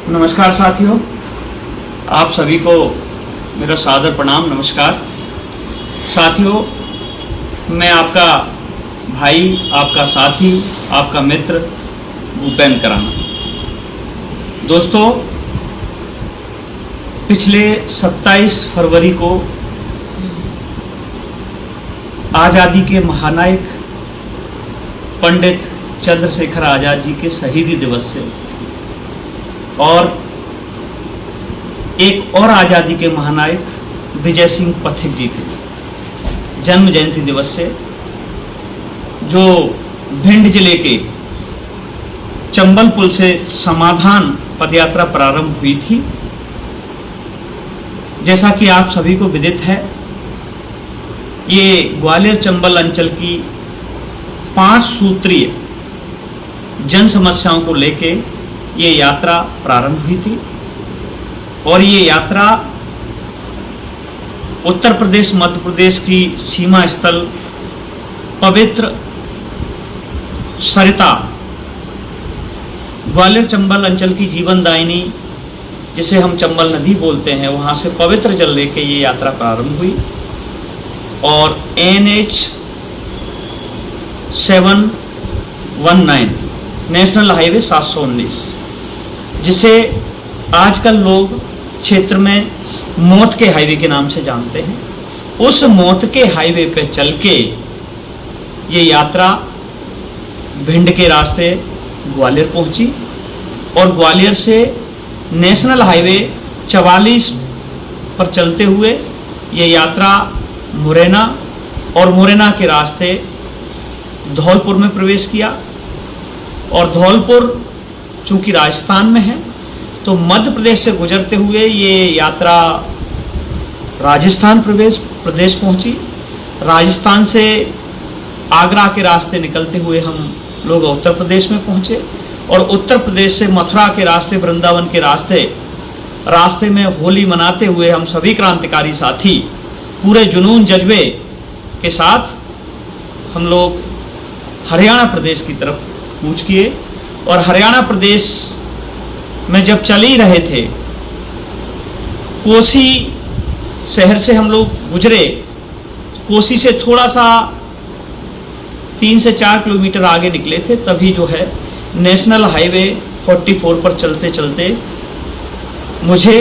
नमस्कार साथियों, आप सभी को मेरा सादर प्रणाम। नमस्कार साथियों, मैं आपका भाई, आपका साथी, आपका मित्र भूपेंद्र कराना। दोस्तों, पिछले 27 फरवरी को आज़ादी के महानायक पंडित चंद्रशेखर आज़ाद जी के शहीदी दिवस से और एक और आज़ादी के महानायक विजय सिंह पथिक जी के जन्म जयंती दिवस से जो भिंड जिले के चंबल पुल से समाधान पदयात्रा प्रारंभ हुई थी। जैसा कि आप सभी को विदित है, ये ग्वालियर चंबल अंचल की 5 सूत्रीय जन समस्याओं को लेके ये यात्रा प्रारंभ हुई थी और ये यात्रा उत्तर प्रदेश मध्य प्रदेश की सीमा स्थल पवित्र सरिता ग्वालियर चंबल अंचल की जीवनदायिनी, जिसे हम चंबल नदी बोलते हैं, वहाँ से पवित्र जल लेके ये यात्रा प्रारंभ हुई और NH 719 नेशनल हाईवे 719, जिसे आजकल लोग क्षेत्र में मौत के हाईवे के नाम से जानते हैं, उस मौत के हाईवे पे चल के ये यात्रा भिंड के रास्ते ग्वालियर पहुंची और ग्वालियर से नेशनल हाईवे 44 पर चलते हुए ये यात्रा मुरैना और मुरैना के रास्ते धौलपुर में प्रवेश किया और धौलपुर चूंकि राजस्थान में है तो मध्य प्रदेश से गुजरते हुए ये यात्रा राजस्थान प्रदेश पहुंची। राजस्थान से आगरा के रास्ते निकलते हुए हम लोग उत्तर प्रदेश में पहुंचे और उत्तर प्रदेश से मथुरा के रास्ते, वृंदावन के रास्ते में होली मनाते हुए हम सभी क्रांतिकारी साथी पूरे जुनून जज्बे के साथ हम लोग हरियाणा प्रदेश की तरफ कूच किए और हरियाणा प्रदेश में जब चल ही रहे थे, कोसी शहर से हम लोग गुजरे। कोसी से थोड़ा सा 3 से 4 किलोमीटर आगे निकले थे, तभी जो है नेशनल हाईवे 44 पर चलते चलते मुझे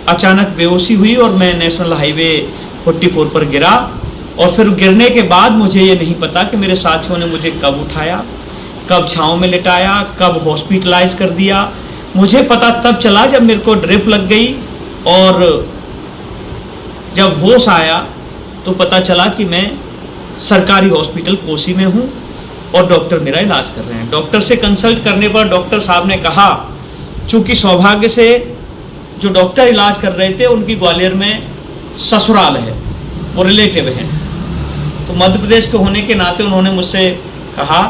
अचानक बेहोशी हुई और मैं नेशनल हाईवे 44 पर गिरा और फिर गिरने के बाद मुझे ये नहीं पता कि मेरे साथियों ने मुझे कब उठाया, कब छांव में लिटाया, कब हॉस्पिटलाइज कर दिया। मुझे पता तब चला जब मेरे को ड्रिप लग गई और जब होश आया तो पता चला कि मैं सरकारी हॉस्पिटल कोसी में हूँ और डॉक्टर मेरा इलाज कर रहे हैं। डॉक्टर से कंसल्ट करने पर डॉक्टर साहब ने कहा, चूँकि सौभाग्य से जो डॉक्टर इलाज कर रहे थे उनकी ग्वालियर में ससुराल है, वो रिलेटिव हैं, तो मध्य प्रदेश के होने के नाते उन्होंने मुझसे कहा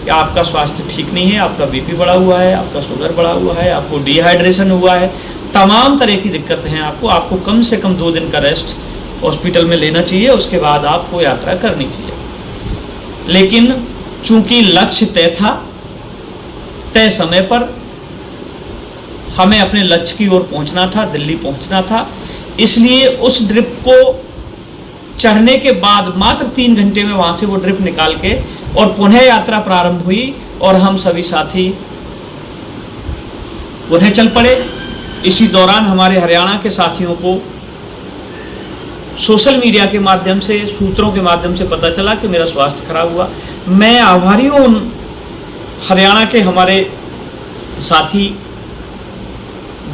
कि आपका स्वास्थ्य ठीक नहीं है, आपका बीपी बढ़ा हुआ है, आपका शुगर बढ़ा हुआ है, आपको डिहाइड्रेशन हुआ है, तमाम तरह की दिक्कतें हैं आपको कम से कम 2 दिन का रेस्ट हॉस्पिटल में लेना चाहिए, उसके बाद आपको यात्रा करनी चाहिए। लेकिन चूंकि लक्ष्य तय था, तय समय पर हमें अपने लक्ष्य की ओर पहुंचना था, दिल्ली पहुंचना था, इसलिए उस ड्रिप को चढ़ने के बाद मात्र 3 घंटे में वहाँ से वो ड्रिप निकाल के और पुनः यात्रा प्रारंभ हुई और हम सभी साथी पुनः चल पड़े। इसी दौरान हमारे हरियाणा के साथियों को सोशल मीडिया के माध्यम से, सूत्रों के माध्यम से पता चला कि मेरा स्वास्थ्य खराब हुआ। मैं आभारी हूँ उन हरियाणा के हमारे साथी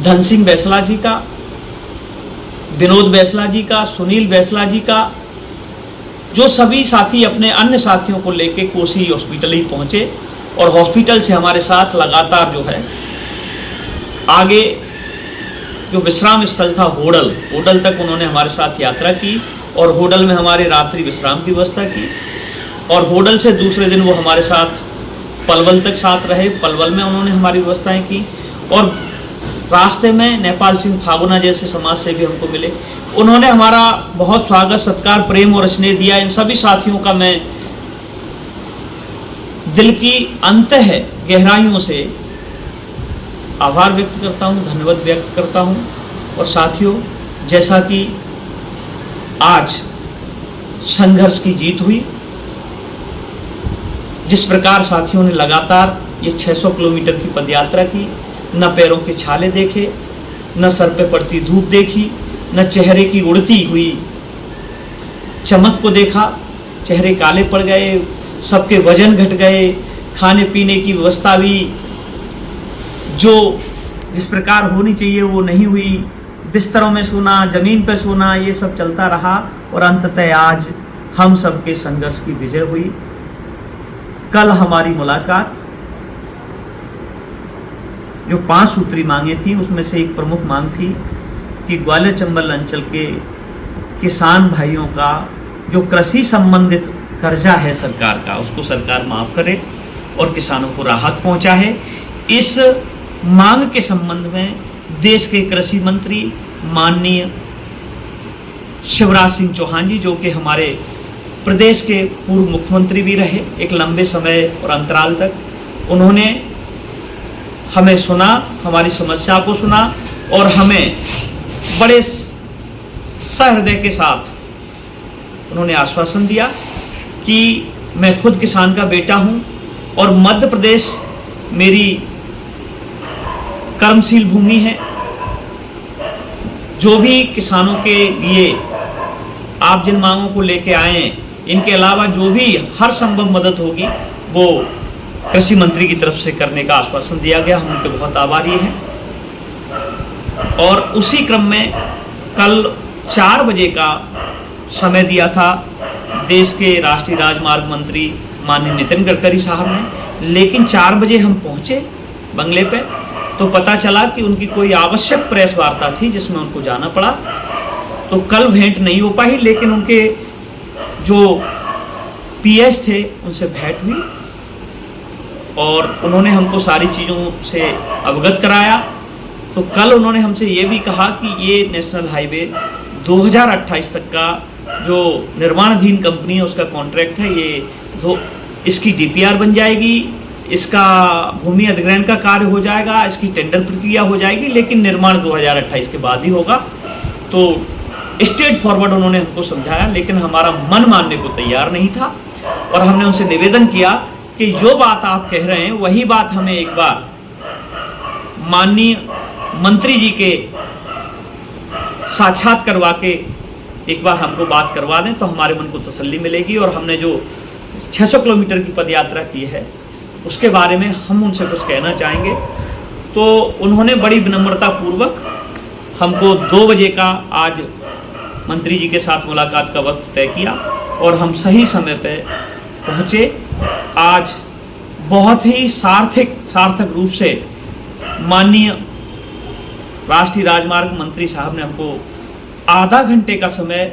धन सिंह बैसला जी का, विनोद बैसला जी का, सुनील बैसला जी का, जो सभी साथी अपने अन्य साथियों को लेके कोसी हॉस्पिटल ही पहुंचे और हॉस्पिटल से हमारे साथ लगातार जो है आगे जो विश्राम स्थल था होडल तक उन्होंने हमारे साथ यात्रा की और होडल में हमारे रात्रि विश्राम की व्यवस्था की और होडल से दूसरे दिन वो हमारे साथ पलवल तक साथ रहे। पलवल में उन्होंने हमारी व्यवस्थाएं की और रास्ते में नेपाल सिंह फागुना जैसे समाज सेवी हमको मिले, उन्होंने हमारा बहुत स्वागत, सत्कार, प्रेम और स्नेह दिया। इन सभी साथियों का मैं दिल की अंतः गहराइयों से आभार व्यक्त करता हूँ, धन्यवाद व्यक्त करता हूँ। और साथियों, जैसा कि आज संघर्ष की जीत हुई, जिस प्रकार साथियों ने लगातार ये 600 किलोमीटर की पदयात्रा की, न पैरों के छाले देखे, न सर पे पड़ती धूप देखी, न चेहरे की उड़ती हुई चमक को देखा। चेहरे काले पड़ गए, सबके वजन घट गए, खाने पीने की व्यवस्था भी जो जिस प्रकार होनी चाहिए वो नहीं हुई, बिस्तरों में सोना, जमीन पर सोना, ये सब चलता रहा। और अंततः आज हम सबके संघर्ष की विजय हुई। कल हमारी मुलाकात जो 5 सूत्री मांगे थी, उसमें से एक प्रमुख मांग थी कि ग्वालियर चंबल अंचल के किसान भाइयों का जो कृषि संबंधित कर्जा है सरकार का, उसको सरकार माफ करे और किसानों को राहत पहुंचाए। इस मांग के संबंध में देश के कृषि मंत्री माननीय शिवराज सिंह चौहान जी, जो कि हमारे प्रदेश के पूर्व मुख्यमंत्री भी रहे एक लंबे समय और अंतराल तक, उन्होंने हमें सुना, हमारी समस्या को सुना और हमें बड़े सहृदय के साथ उन्होंने आश्वासन दिया कि मैं खुद किसान का बेटा हूं और मध्य प्रदेश मेरी कर्मशील भूमि है। जो भी किसानों के लिए आप जिन मांगों को लेके आए हैं, इनके अलावा जो भी हर संभव मदद होगी वो कृषि मंत्री की तरफ से करने का आश्वासन दिया गया। हम उनके बहुत आभारी हैं। और उसी क्रम में कल 4 बजे का समय दिया था देश के राष्ट्रीय राजमार्ग मंत्री माननीय नितिन गडकरी साहब ने, लेकिन 4 बजे हम पहुंचे बंगले पे तो पता चला कि उनकी कोई आवश्यक प्रेस वार्ता थी जिसमें उनको जाना पड़ा। तो कल भेंट नहीं हो पाई, लेकिन उनके जो पीएस थे उनसे भेंट हुई और उन्होंने हमको सारी चीज़ों से अवगत कराया। तो कल उन्होंने हमसे ये भी कहा कि ये नेशनल हाईवे 2028 तक का जो निर्माणाधीन कंपनी है उसका कॉन्ट्रैक्ट है, ये इसकी डीपीआर बन जाएगी, इसका भूमि अधिग्रहण का कार्य हो जाएगा, इसकी टेंडर प्रक्रिया हो जाएगी, लेकिन निर्माण 2028 के बाद ही होगा। तो स्ट्रेट फॉरवर्ड उन्होंने हमको समझाया, लेकिन हमारा मन मानने को तैयार नहीं था। और हमने उनसे निवेदन किया कि जो बात आप कह रहे हैं वही बात हमें एक बार माननीय मंत्री जी के साक्षात करवा के एक बार हमको बात करवा दें तो हमारे मन को तसल्ली मिलेगी। और हमने जो 600 किलोमीटर की पदयात्रा की है उसके बारे में हम उनसे कुछ कहना चाहेंगे। तो उन्होंने बड़ी विनम्रता पूर्वक हमको 2 बजे का आज मंत्री जी के साथ मुलाकात का वक्त तय किया और हम सही समय पे पहुँचे। आज बहुत ही सार्थक रूप से माननीय राष्ट्रीय राजमार्ग मंत्री साहब ने हमको आधा घंटे का समय,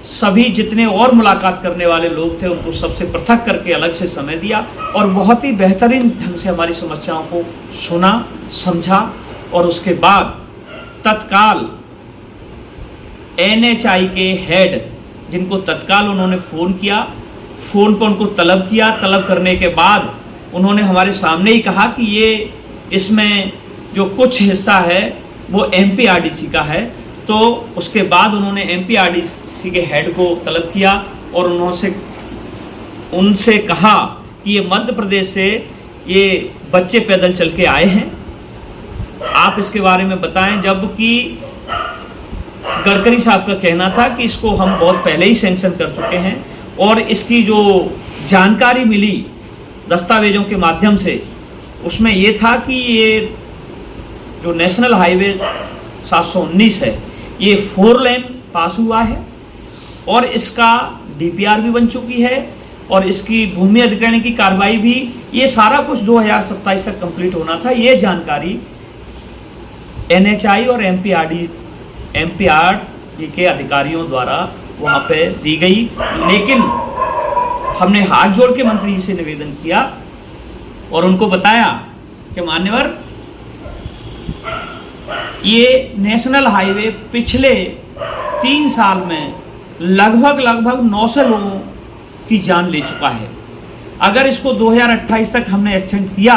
सभी जितने और मुलाकात करने वाले लोग थे उनको सबसे पृथक करके अलग से समय दिया और बहुत ही बेहतरीन ढंग से हमारी समस्याओं को सुना, समझा। और उसके बाद तत्काल NHI के हेड, जिनको तत्काल उन्होंने फ़ोन किया, फ़ोन पर उनको तलब किया। तलब करने के बाद उन्होंने हमारे सामने ही कहा कि ये इसमें जो कुछ हिस्सा है वो MPRDC का है। तो उसके बाद उन्होंने MPRDC के हेड को तलब किया और उनसे कहा कि ये मध्य प्रदेश से ये बच्चे पैदल चल के आए हैं, आप इसके बारे में बताएं। जबकि गडकरी साहब का कहना था कि इसको हम बहुत पहले ही सैंक्शन कर चुके हैं और इसकी जो जानकारी मिली दस्तावेजों के माध्यम से उसमें ये था कि ये जो नेशनल हाईवे 719 है ये 4 लेन पास हुआ है और इसका DPR भी बन चुकी है और इसकी भूमि अधिग्रहण की कार्रवाई भी, ये सारा कुछ 2027 तक कंप्लीट होना था। ये जानकारी NHI और MPRD के अधिकारियों द्वारा वहाँ पे दी गई। लेकिन हमने हाथ जोड़ के मंत्री जी से निवेदन किया और उनको बताया कि मान्यवर, ये नेशनल हाईवे पिछले 3 साल में लगभग 900 लोगों की जान ले चुका है। अगर इसको 2028 तक हमने एक्सटेंड किया